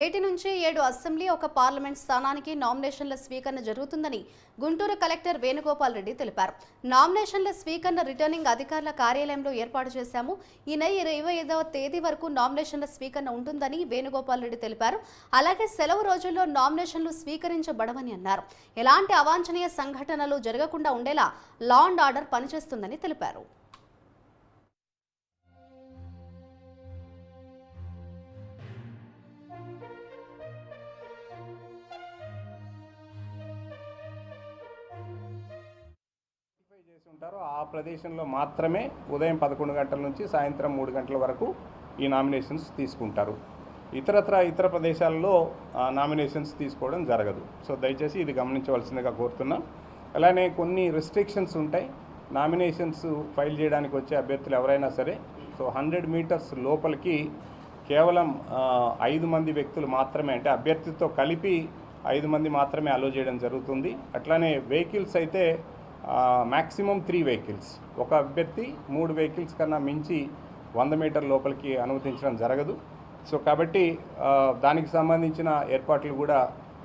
నేటి నుంచి 7 అసెంబ్లీ ఒక పార్లమెంట్ స్థానానికి నామినేషన్ల స్వీకరణ జరుగుతుందని గుంటూరు కలెక్టర్ వేణుగోపాల్ రెడ్డి తెలిపారు. నామినేషన్ల స్వీకరణ రిటర్నింగ్ అధికారుల కార్యాలయంలో ఏర్పాటు చేశాము. ఈ నెల 25వ తేదీ వరకు నామినేషన్ల స్వీకరణ ఉంటుందని వేణుగోపాల్ రెడ్డి తెలిపారు. అలాగే సెలవు రోజుల్లో నామినేషన్లు స్వీకరించబడవని అన్నారు. ఎలాంటి అవాంఛనీయ సంఘటనలు జరగకుండా ఉండేలా లా అండ్ ఆర్డర్ పనిచేస్తుందని తెలిపారు. ఉంటారో ఆ ప్రదేశంలో మాత్రమే ఉదయం 11 గంటల నుంచి సాయంత్రం 3 గంటల వరకు ఈ నామినేషన్స్ తీసుకుంటారు. ఇతర ప్రదేశాల్లో నామినేషన్స్ తీసుకోవడం జరగదు. సో దయచేసి ఇది గమనించవలసిందిగా కోరుతున్నాం. అలానే కొన్ని రెస్ట్రిక్షన్స్ ఉంటాయి. నామినేషన్స్ ఫైల్ చేయడానికి వచ్చే అభ్యర్థులు ఎవరైనా సరే సో 100 మీటర్స్ లోపలికి కేవలం 5 మంది వ్యక్తులు మాత్రమే, అంటే అభ్యర్థితో కలిపి 5 మంది మాత్రమే అలో చేయడం జరుగుతుంది. అట్లానే వెహికల్స్ అయితే మ్యాక్సిమం 3 వెహికల్స్, ఒక అభ్యర్థి 3 వెహికల్స్ కన్నా మించి 100 మీటర్ లోపలికి అనుమతించడం జరగదు. సో కాబట్టి దానికి సంబంధించిన ఏర్పాట్లు కూడా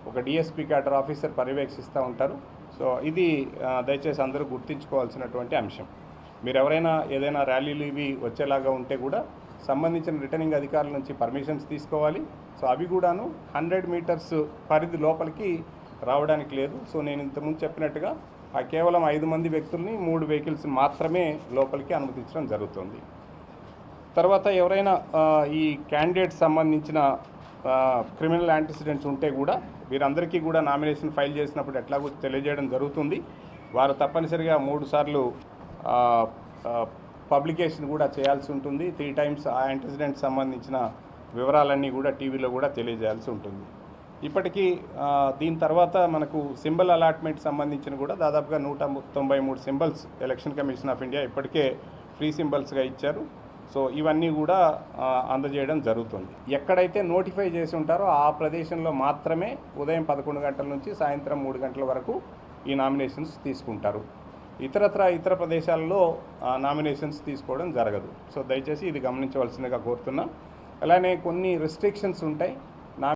ఒక డిఎస్పీ క్యాడర్ ఆఫీసర్ పర్యవేక్షిస్తూ ఉంటారు. సో ఇది దయచేసి అందరూ గుర్తుంచుకోవాల్సినటువంటి అంశం. మీరు ఎవరైనా ఏదైనా ర్యాలీలు ఇవి వచ్చేలాగా ఉంటే కూడా సంబంధించిన రిటర్నింగ్ అధికారుల నుంచి పర్మిషన్స్ తీసుకోవాలి. సో అవి కూడాను 100 మీటర్స్ పరిధి లోపలికి రావడానికి లేదు. సో నేను ఇంతకుముందు చెప్పినట్టుగా కేవలం 5 మంది వ్యక్తుల్ని 3 వెహికల్స్ మాత్రమే లోపలికి అనుమతించడం జరుగుతుంది. తర్వాత ఎవరైనా ఈ క్యాండిడేట్ సంబంధించిన క్రిమినల్ యాంటిసిడెంట్స్ ఉంటే కూడా వీరందరికీ కూడా నామినేషన్ ఫైల్ చేసినప్పుడు ఎట్లాగో తెలియజేయడం జరుగుతుంది. వారు తప్పనిసరిగా 3 సార్లు పబ్లికేషన్ కూడా చేయాల్సి ఉంటుంది. 3 టైమ్స్ ఆ యాంటిసిడెంట్ సంబంధించిన వివరాలన్నీ కూడా టీవీలో కూడా తెలియజేయాల్సి ఉంటుంది. ఇప్పటికీ దీని తర్వాత మనకు సింబల్ అలాట్మెంట్ సంబంధించిన కూడా దాదాపుగా 193 symbols election commission of India ఇప్పటికే ఫ్రీ సింబల్స్గా ఇచ్చారు. సో ఇవన్నీ కూడా అందజేయడం జరుగుతుంది. ఎక్కడైతే నోటిఫై చేసి ఉంటారో ఆ ప్రదేశంలో మాత్రమే ఉదయం 11 గంటల నుంచి సాయంత్రం 3 గంటల వరకు ఈ నామినేషన్స్ తీసుకుంటారు. ఇతర ప్రదేశాల్లో నామినేషన్స్ తీసుకోవడం జరగదు. సో దయచేసి ఇది గమనించవలసిందిగా కోరుతున్నాం. అలానే కొన్ని రెస్ట్రిక్షన్స్ ఉంటాయి.